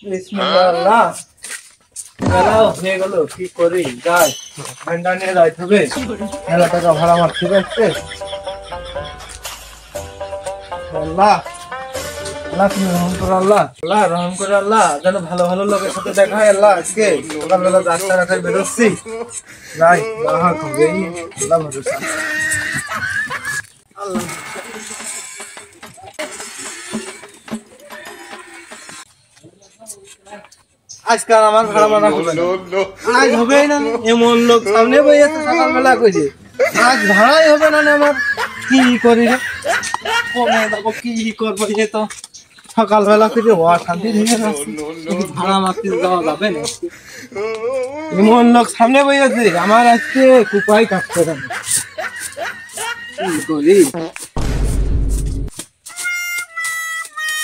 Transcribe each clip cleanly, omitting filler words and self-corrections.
বিসমিল্লাহ বেলাও হয়ে গেল কি করি যাই ঠান্ডা নিয়ে যাইতে হবে মেলা টাকা ভাড়া মারতে পারছে আল্লাহ আল্লাহ তুমি রহম করো আল্লাহ আল্লাহ রহম করে আল্লাহ যেন ভালো ভালো লোকের সাথে দেখা হয় আল্লাহ আজকে সকালবেলা রাস্তা রাখায় বেরোচ্ছি যাই আল্লাহ ভরসা আল্লাহ আজকাল আমার ভাড়া মারা হবে না আজ হবেই না এমন লোক সামনে বইয়েছে সকালবেলা কইছে আজ ভাড়াই হবে না আমার কি করি রে কমে দেবো কি করবো এ তো সকালবেলা থেকে হওয়া শান্তি ভেঙে যাচ্ছে ভাড়া মারতে যাওয়া যাবে না এমন লোক সামনে বইয়েছে আমার আজকে কুপাই কাটতে হবে কি করি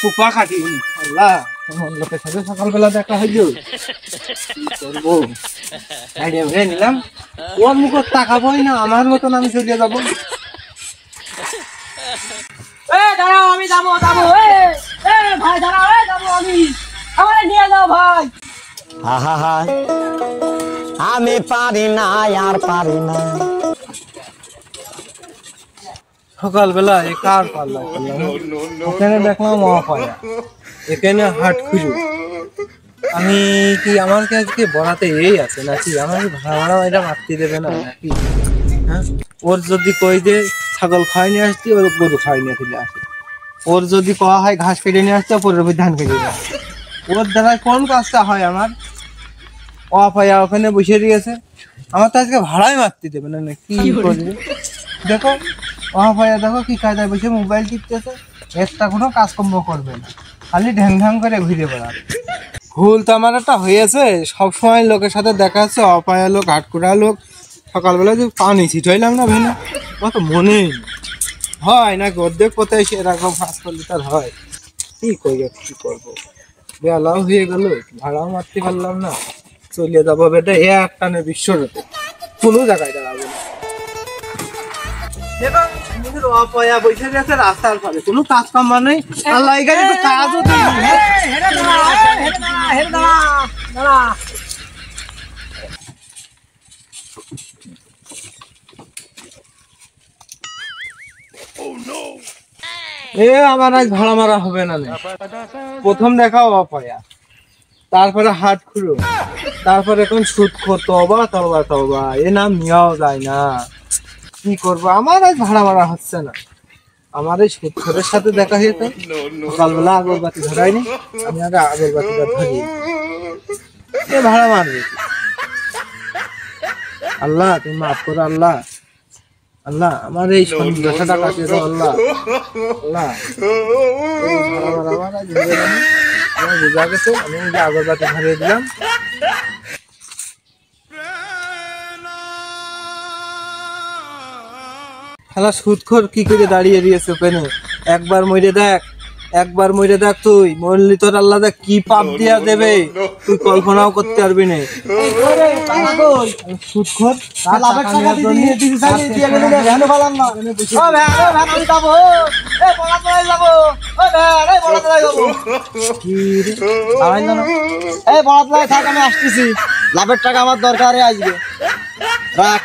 কুপা কাটি আল্লাহ এমন লোকের সাথে সকালবেলা দেখা হইল কি করবো আইডিয়া ভেবে নিলাম ওর মুখ তাকাবোই না আমার মতন আমি চলে যাবো দাঁড়াও আমি যাবো যাবো ভাই দাঁড়াও যাবো আমি আমারে নিয়ে যাও ভাই আমি পারি না আর পারি না সকালবেলা এ কার পাল্লা এখানে দেখলাম মহাপায়া এখানে হাট খুঁজো আমি কি আমার কাছে বড়াতে এই আছে নাকি আমার ভাড়া এটা মারতে দেবে না নাকি হ্যাঁ ওর যদি কই যে ছাগল খাওয়াই নিয়ে আসছি ওর গরু খাওয়াই নিয়ে ফেলে আসে ওর যদি কওয়া হয় ঘাস কেটে নিয়ে আসছে পরের উপর ধান কেটে নিয়ে আসছে ওর দ্বারা কোন কাজটা হয় আমার অপায়া ওখানে বসে দিয়েছে আমার তো আজকে ভাড়াই মারতে দেবে না কি করবে দেখো অপায়া দেখো কি কায়দায় বসে মোবাইল টিপতেছে একটা কোনো কাজকর্ম করবে না খালি ঢ্যাং ঢ্যাং করে ঘুরে বেড়াবে ভুল তো আমার একটা হয়েছে সবসময় লোকের সাথে দেখা যাচ্ছে অপায়া লোক হাটকুড়া লোক সকালবেলা যে পানি ছিটাইলাম না ভেনা আমার তো মনেই হয় নাকি অর্ধেক কোথায় সেরকম 5 লিটার হয় কি করবো বেলাও হয়ে গেল ভাড়াও মারতে পারলাম না চলে যাবো বেটা এক টানে বিশ্বরতে কোনো জায়গায় দাঁড়াবো না অপয়া বসে গেছে রাস্তার পারে কোনো কাজ কাম নেই আল্লাহ এখানে একটু কাজও আমার আজ ভাড়া মারা হবে না প্রথম দেখাও অপয়া তারপরে হাট খুঁড়ো তারপরে এখন সুদ তবা এ নাম নেওয়াও যায় না কি করবো আমার আজ ভাড়া মারা হচ্ছে না আমার এই সুদখোরের সাথে দেখা হয়েছে সকালবেলা আগরবাতি ধরাইনি আমি আগে আগরবাতিটা ধরি এ ভাড়া মারবে আল্লাহ তুমি মাফ করো আল্লাহ আল্লাহ আমার এই সন্দেহটা কাটিয়ে দাও আল্লাহ আল্লাহ ভাড়া মারা আমার আজ ধরে না আমার বোঝা গেছে আমি আগরবাতি ধরিয়ে দিলাম খেলা সুদখোর কি করে দাঁড়িয়ে দিয়েছে ওখানে একবার মরে দেখ তুই মরলি তোর আল্লাহ কি পাপ দিয়া দেবে তুই কল্পনাও করতে পারবি না সুদখোর আমি আসতেছি লাভের টাকা আমার দরকার আসবে রাখ